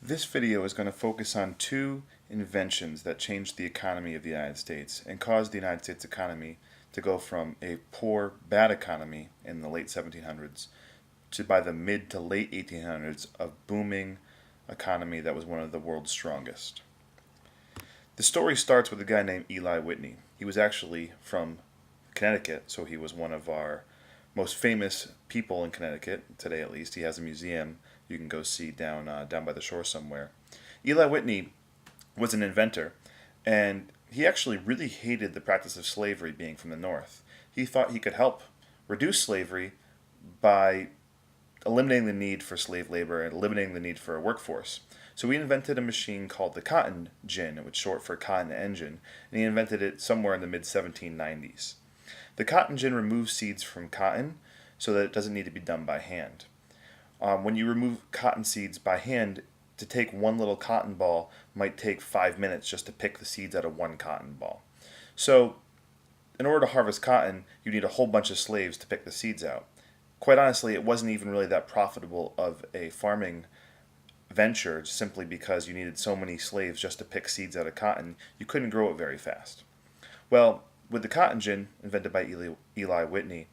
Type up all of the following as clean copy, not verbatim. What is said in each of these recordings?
This video is going to focus on two inventions that changed the economy of the United States and caused the United States economy to go from a poor, bad economy in the late 1700s to, by the mid to late 1800s, a booming economy that was one of the world's strongest. The story starts with a guy named Eli Whitney. He was actually from Connecticut, so he was one of our most famous people in Connecticut, today at least. He has a museum you can go see down by the shore somewhere. Eli Whitney was an inventor, and he actually really hated the practice of slavery being from the North. He thought he could help reduce slavery by eliminating the need for slave labor and eliminating the need for a workforce. So he invented a machine called the cotton gin, which is short for cotton engine, and he invented it somewhere in the mid 1790s. The cotton gin removes seeds from cotton so that it doesn't need to be done by hand. When you remove cotton seeds by hand, to take one little cotton ball might take 5 minutes just to pick the seeds out of one cotton ball. So, in order to harvest cotton, you need a whole bunch of slaves to pick the seeds out. Quite honestly, it wasn't even really that profitable of a farming venture simply because you needed so many slaves just to pick seeds out of cotton, you couldn't grow it very fast. Well, with the cotton gin, invented by Eli Whitney,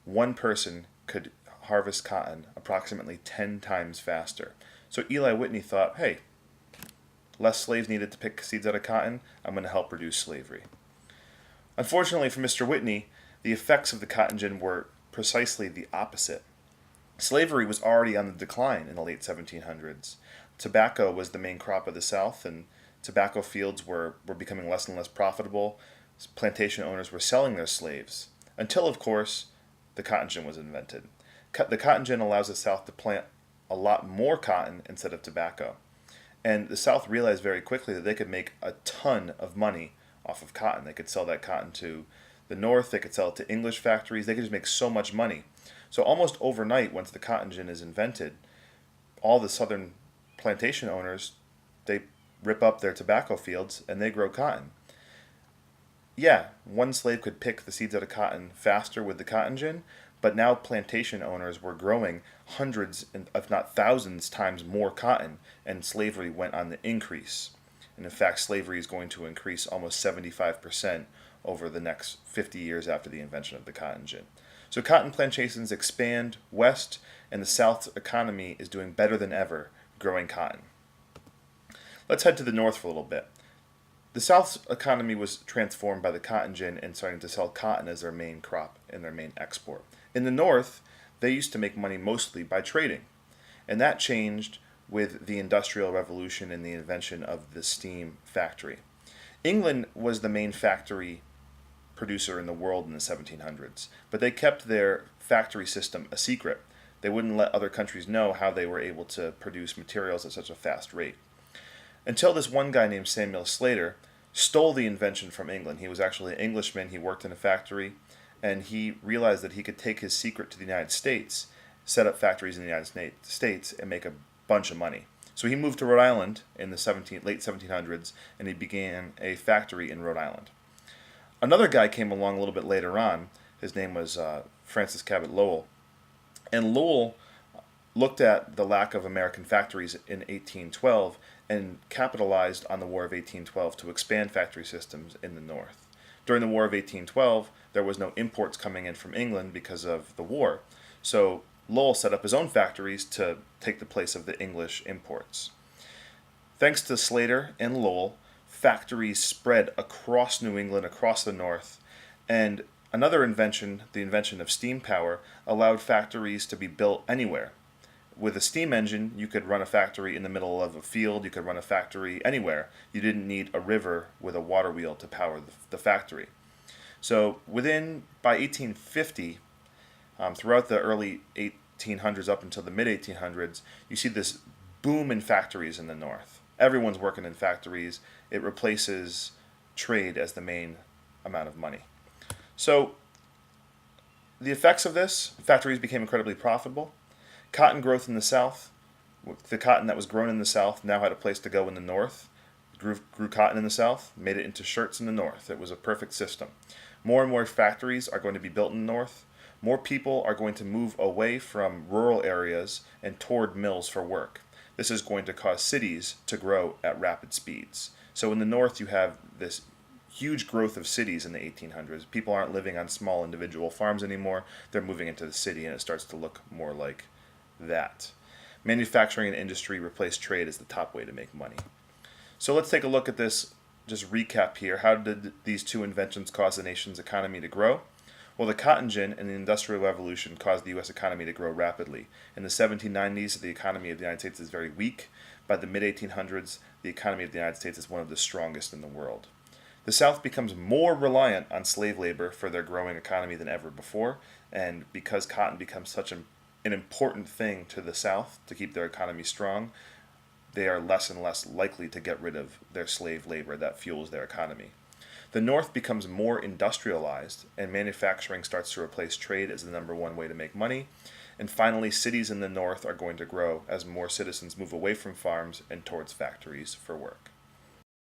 one person could harvest cotton approximately 10 times faster. So Eli Whitney thought, hey, less slaves needed to pick seeds out of cotton, I'm going to help reduce slavery. Unfortunately for Mr. Whitney, the effects of the cotton gin were precisely the opposite. Slavery was already on the decline in the late 1700s. Tobacco was the main crop of the South, and tobacco fields were becoming less and less profitable. Plantation owners were selling their slaves, until, of course, the cotton gin was invented. The cotton gin allows the South to plant a lot more cotton instead of tobacco. And the South realized very quickly that they could make a ton of money off of cotton. They could sell that cotton to the North, they could sell it to English factories, they could just make so much money. So almost overnight, once the cotton gin is invented, all the Southern plantation owners, they rip up their tobacco fields and they grow cotton. Yeah, one slave could pick the seeds out of cotton faster with the cotton gin, but now plantation owners were growing hundreds, if not thousands, times more cotton, and slavery went on the increase. And in fact, slavery is going to increase almost 75% over the next 50 years after the invention of the cotton gin. So cotton plantations expand west, and the South's economy is doing better than ever growing cotton. Let's head to the north for a little bit. The South's economy was transformed by the cotton gin and starting to sell cotton as their main crop and their main export. In the North, they used to make money mostly by trading, and that changed with the Industrial Revolution and the invention of the steam factory. England was the main factory producer in the world in the 1700s, but they kept their factory system a secret. They wouldn't let other countries know how they were able to produce materials at such a fast rate. Until this one guy named Samuel Slater stole the invention from England. He was actually an Englishman, he worked in a factory, and he realized that he could take his secret to the United States, set up factories in the United States, and make a bunch of money. So he moved to Rhode Island in the late 1700s, and he began a factory in Rhode Island. Another guy came along a little bit later on. His name was Francis Cabot Lowell. And Lowell looked at the lack of American factories in 1812 and capitalized on the War of 1812 to expand factory systems in the North. During the War of 1812, there was no imports coming in from England because of the war. So Lowell set up his own factories to take the place of the English imports. Thanks to Slater and Lowell, factories spread across New England, across the North, and another invention, the invention of steam power, allowed factories to be built anywhere. With a steam engine, you could run a factory in the middle of a field, you could run a factory anywhere. You didn't need a river with a water wheel to power the factory. So by 1850, throughout the early 1800s up until the mid 1800s, you see this boom in factories in the North. Everyone's working in factories. It replaces trade as the main amount of money. So the effects of this, factories became incredibly profitable. Cotton growth in the South, the cotton that was grown in the South now had a place to go in the North. Grew cotton in the South, made it into shirts in the North. It was a perfect system. More and more factories are going to be built in the North. More people are going to move away from rural areas and toward mills for work. this is going to cause cities to grow at rapid speeds. So in the North, you have this huge growth of cities in the 1800s. People aren't living on small individual farms anymore. They're moving into the city, and it starts to look more like that. Manufacturing and industry replace trade as the top way to make money. So let's take a look at this, just recap here. How did these two inventions cause the nation's economy to grow? Well, the cotton gin and the Industrial Revolution caused the U.S. economy to grow rapidly. In the 1790s, the economy of the United States is very weak. By the mid-1800s, the economy of the United States is one of the strongest in the world. The South becomes more reliant on slave labor for their growing economy than ever before, and because cotton becomes such an important thing to the South to keep their economy strong, they are less and less likely to get rid of their slave labor that fuels their economy. The North becomes more industrialized, and manufacturing starts to replace trade as the number one way to make money. And finally, cities in the North are going to grow as more citizens move away from farms and towards factories for work.